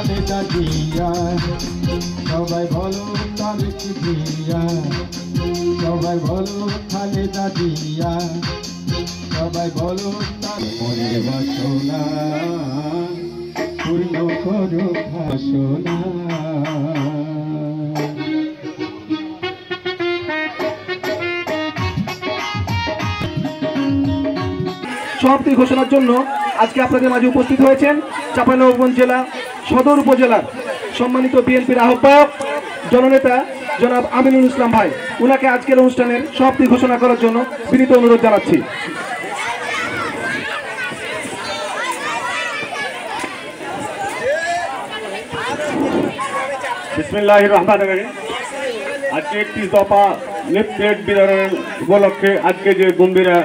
খালেদা জিয়া, সবাই বলো তারেক জিয়া, সবাই বলো খালেদা জিয়া, সবাই বলো মনের বাসনা পূর্ণ করো বাসনা। সমাপ্তি ঘোষণার জন্য আজকে আপনাদের মাঝে উপস্থিত হয়েছেন চাঁপাইনবাবগঞ্জ জেলা সদর উপজেলার সম্মানিত বিএনপির আহ্বায়ক জননেতা জনাব আমিনুল ইসলাম ভাই। ওনাকে আজকের অনুষ্ঠানের সমাপ্তি ঘোষণা করার জন্য বিনীত অনুরোধ জানাচ্ছি। বিসমিল্লাহির রহমানির রহিম। আজকে 31 দফা লিফলেট বিতরণ উপলক্ষে আজকে যে গম্ভীরা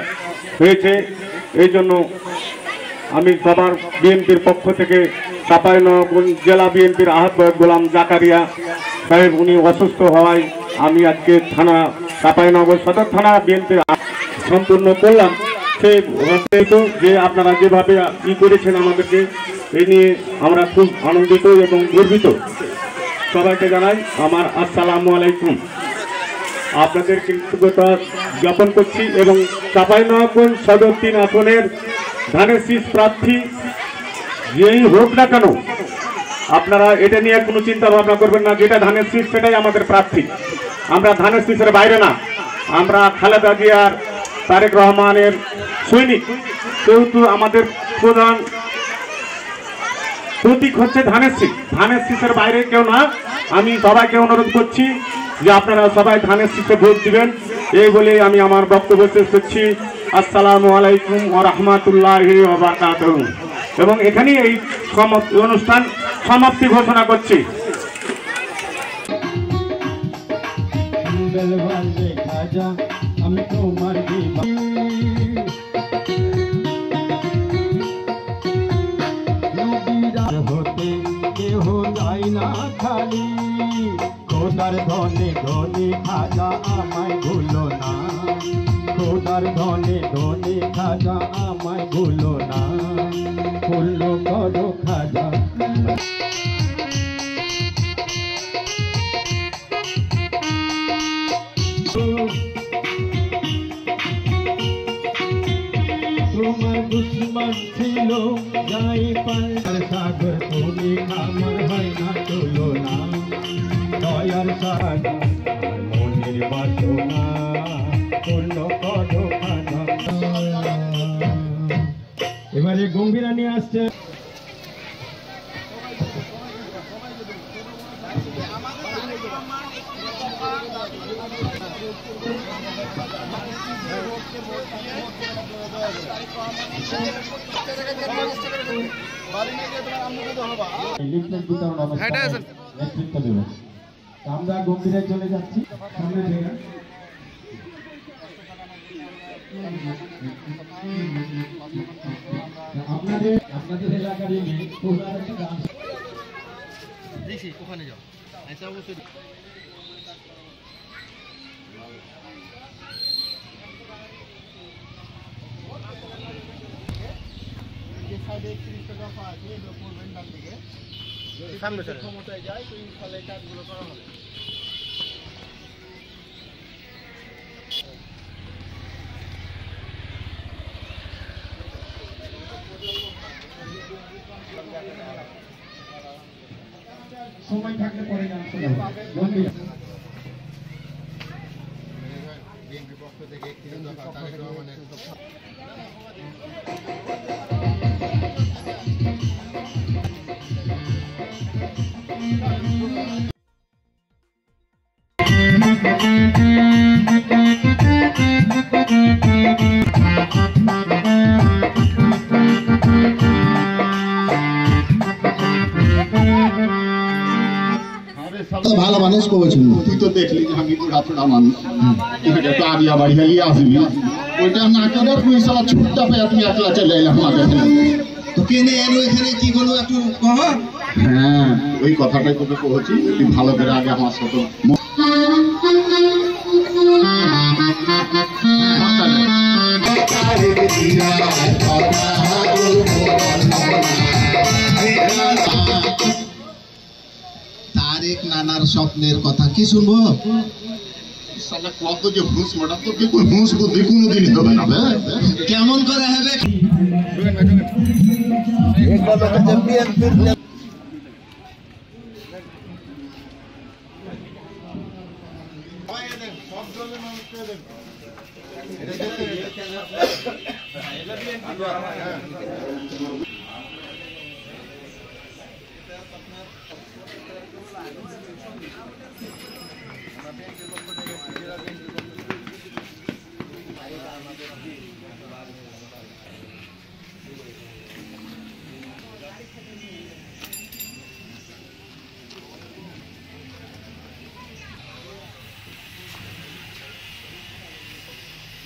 হয়েছে, এই জন্য আমি সবার বিএনপির পক্ষ থেকে চাঁপাইনবাবগঞ্জ জেলা বিএনপির আহ্বায়ক গোলাম জাকারিয়া সাহেব উনি অসুস্থ হওয়ায় আমি আজকে থানা চাঁপাইনবাবগঞ্জ সদর থানা বিএনপির সম্পূর্ণ করলাম। সেই যে আপনারা যেভাবে ই করেছেন আমাদেরকে, এই নিয়ে আমরা খুব আনন্দিত এবং গর্বিত। সবাইকে জানাই আমার আসসালামু আলাইকুম। আপনাদের কৃতজ্ঞতা জ্ঞাপন করছি এবং চাঁপাইনবাবগঞ্জ সদর 3 আসনের ধানের শীষ প্রার্থী যেই হোক না কেন, আপনারা এটা নিয়ে কোনো চিন্তা ভাবনা করবেন না। যেটা ধানের শীষ সেটাই আমাদের প্রার্থী। আমরা ধানের শীষের বাইরে না, আমরা খালেদা জিয়ার তারেক রহমানের সৈনিক। যেহেতু আমাদের প্রধান প্রতীক হচ্ছে ধানের শীষ, ধানের শীষের বাইরে কেউ না। আমি সবাইকে অনুরোধ করছি যে আপনারা সবাই ধানের শীষে ভোট দিবেন। এই বলে আমি আমার বক্তব্য শেষ করছি। আসসালামু আলাইকুম ওয়া রাহমাতুল্লাহি ওয়া বারাকাতুহু। এবং এখানেই এই অনুষ্ঠান সমাপ্তি ঘোষণা করছি। আমি তোমার হতে কেহ যায় না খালি, খোদার ধনে ধনে খাজা আমায় ভুলো না, খোদার ধনে ধনে খাজা আমায় ভুলো না, পূর্ণ করো খাজা। তোমার দুশ্মন ছিল যাই পাল্টার সাগর, তুমি আমার হয় না চলো না, দয়ার সাগর মনের বাসনা পূর্ণ করো খাজা। এবারে গম্ভীরা নিয়ে আসছে। নেতৃত্ব দেব আমরা গম্ভীরে চলে যাচ্ছি সামনে থেকে। আপনাদের এলাকার ওখানে যাও অবশ্যই ক্ষমতায় যায়, তো ইনশাল্লাহ এই কাজগুলো করা হবে। সময় থাকলে পরে বিএনপি পক্ষ থেকে ভালো মানুষ করেছিল, তুই তো দেখলি আমি পুরাতনা মানুষ, একটু আবিয়া বাড়ি গিয়ে আসবি, ওইটা না করে পয়সা ছুটটা পেয়ে তুমি একলা চলে এলাম আমাদের। তো কেনে এলো এখানে কি করলো একটু কহ। হ্যাঁ ওই কথাটাই তোকে বলছি, তুই ভালো করে আগে আমার সাথে এক নানার স্বপ্নের কথা কি শুনবো সালা কত যে হুঁশ মোটা তো কি হুঁশ বুদ্ধি কোনোদিনই হবে না কেমন করে হবে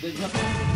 দেখবেন